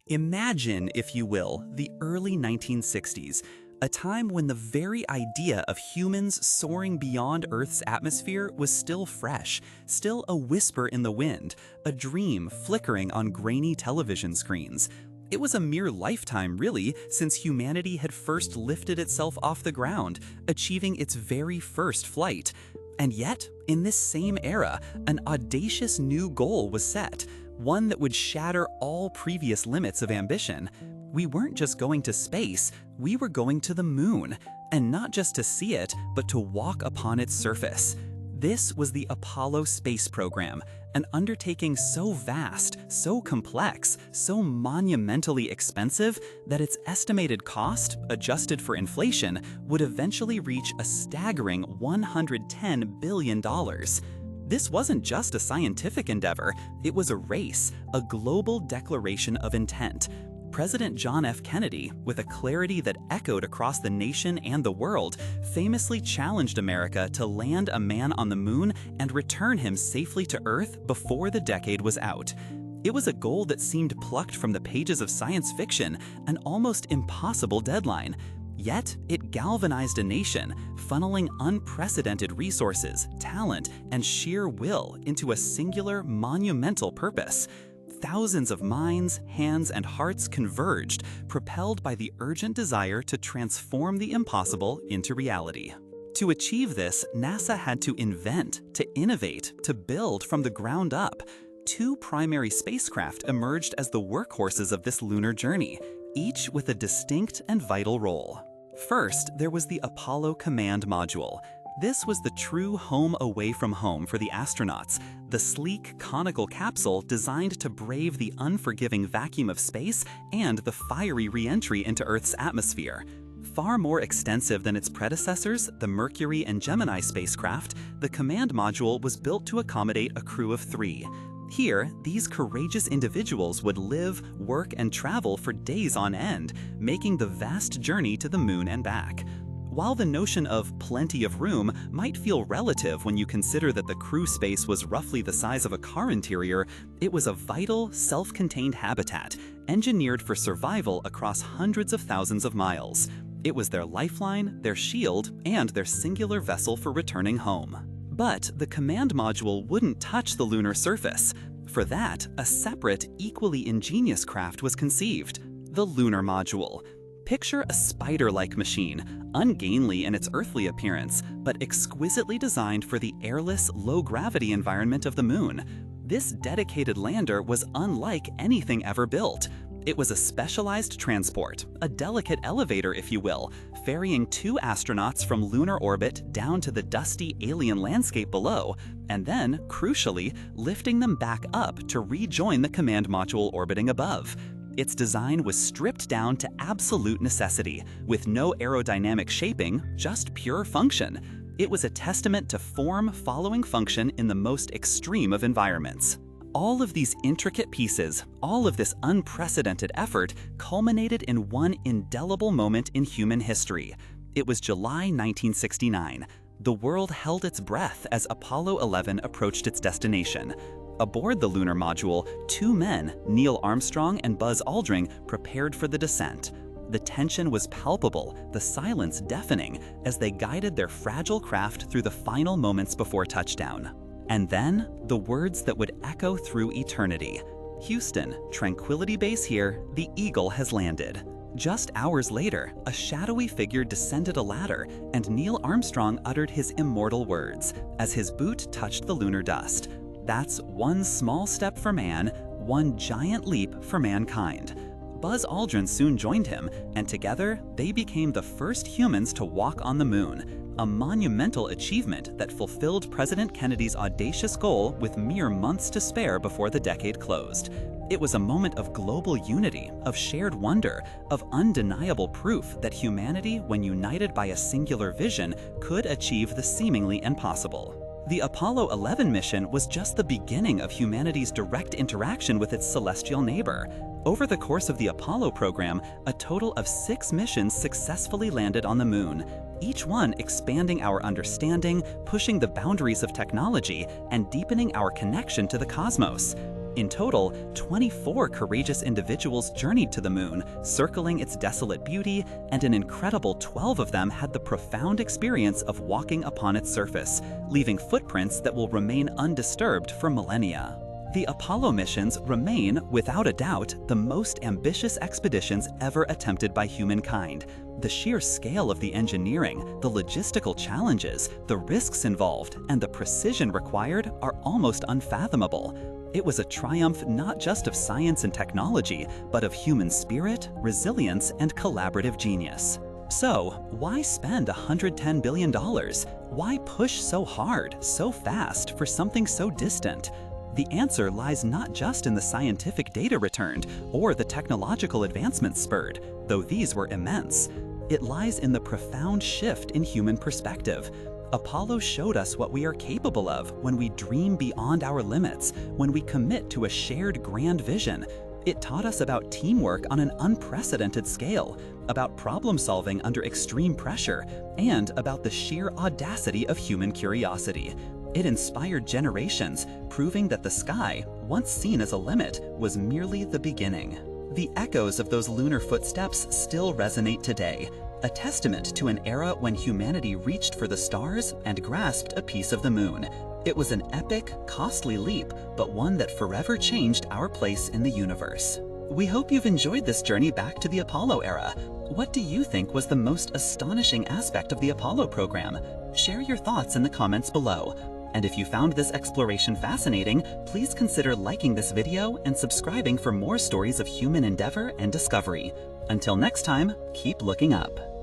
Imagine, if you will, the early 1960s, a time when the very idea of humans soaring beyond Earth's atmosphere was still fresh, still a whisper in the wind, a dream flickering on grainy television screens. It was a mere lifetime, really, since humanity had first lifted itself off the ground, achieving its very first flight. And yet, in this same era, an audacious new goal was set, one that would shatter all previous limits of ambition. We weren't just going to space, we were going to the moon, and not just to see it, but to walk upon its surface. This was the Apollo space program, an undertaking so vast, so complex, so monumentally expensive that its estimated cost, adjusted for inflation, would eventually reach a staggering $110 billion. This wasn't just a scientific endeavor, it was a race, a global declaration of intent. President John F. Kennedy, with a clarity that echoed across the nation and the world, famously challenged America to land a man on the moon and return him safely to Earth before the decade was out. It was a goal that seemed plucked from the pages of science fiction, an almost impossible deadline. Yet, it galvanized a nation, funneling unprecedented resources, talent, and sheer will into a singular, monumental purpose. Thousands of minds, hands, and hearts converged, propelled by the urgent desire to transform the impossible into reality. To achieve this, NASA had to invent, to innovate, to build from the ground up. Two primary spacecraft emerged as the workhorses of this lunar journey, each with a distinct and vital role. First, there was the Apollo Command Module. This was the true home away from home for the astronauts, the sleek, conical capsule designed to brave the unforgiving vacuum of space and the fiery re-entry into Earth's atmosphere. Far more extensive than its predecessors, the Mercury and Gemini spacecraft, the Command Module was built to accommodate a crew of 3. Here, these courageous individuals would live, work, and travel for days on end, making the vast journey to the moon and back. While the notion of plenty of room might feel relative when you consider that the crew space was roughly the size of a car interior, it was a vital, self-contained habitat, engineered for survival across hundreds of thousands of miles. It was their lifeline, their shield, and their singular vessel for returning home. But the command module wouldn't touch the lunar surface. For that, a separate, equally ingenious craft was conceived, the Lunar Module. Picture a spider-like machine, ungainly in its earthly appearance, but exquisitely designed for the airless, low-gravity environment of the moon. This dedicated lander was unlike anything ever built. It was a specialized transport, a delicate elevator, if you will, ferrying 2 astronauts from lunar orbit down to the dusty alien landscape below, and then, crucially, lifting them back up to rejoin the command module orbiting above. Its design was stripped down to absolute necessity, with no aerodynamic shaping, just pure function. It was a testament to form following function in the most extreme of environments. All of these intricate pieces, all of this unprecedented effort, culminated in one indelible moment in human history. It was July 1969. The world held its breath as Apollo 11 approached its destination. Aboard the lunar module, 2 men, Neil Armstrong and Buzz Aldrin, prepared for the descent. The tension was palpable, the silence deafening, as they guided their fragile craft through the final moments before touchdown. And then, the words that would echo through eternity. Houston, Tranquility Base here, the Eagle has landed. Just hours later, a shadowy figure descended a ladder, and Neil Armstrong uttered his immortal words as his boot touched the lunar dust. That's one small step for man, one giant leap for mankind. Buzz Aldrin soon joined him, and together they became the first humans to walk on the moon, a monumental achievement that fulfilled President Kennedy's audacious goal with mere months to spare before the decade closed. It was a moment of global unity, of shared wonder, of undeniable proof that humanity, when united by a singular vision, could achieve the seemingly impossible. The Apollo 11 mission was just the beginning of humanity's direct interaction with its celestial neighbor. Over the course of the Apollo program, a total of 6 missions successfully landed on the moon, each one expanding our understanding, pushing the boundaries of technology, and deepening our connection to the cosmos. In total, 24 courageous individuals journeyed to the moon, circling its desolate beauty, and an incredible 12 of them had the profound experience of walking upon its surface, leaving footprints that will remain undisturbed for millennia. The Apollo missions remain, without a doubt, the most ambitious expeditions ever attempted by humankind. The sheer scale of the engineering, the logistical challenges, the risks involved, and the precision required are almost unfathomable. It was a triumph not just of science and technology, but of human spirit, resilience, and collaborative genius. So, why spend $110 billion? Why push so hard, so fast, for something so distant? The answer lies not just in the scientific data returned or the technological advancements spurred, though these were immense. It lies in the profound shift in human perspective. Apollo showed us what we are capable of when we dream beyond our limits, when we commit to a shared grand vision. It taught us about teamwork on an unprecedented scale, about problem solving under extreme pressure, and about the sheer audacity of human curiosity. It inspired generations, proving that the sky, once seen as a limit, was merely the beginning. The echoes of those lunar footsteps still resonate today, a testament to an era when humanity reached for the stars and grasped a piece of the moon. It was an epic, costly leap, but one that forever changed our place in the universe. We hope you've enjoyed this journey back to the Apollo era. What do you think was the most astonishing aspect of the Apollo program? Share your thoughts in the comments below. And if you found this exploration fascinating, please consider liking this video and subscribing for more stories of human endeavor and discovery. Until next time, keep looking up.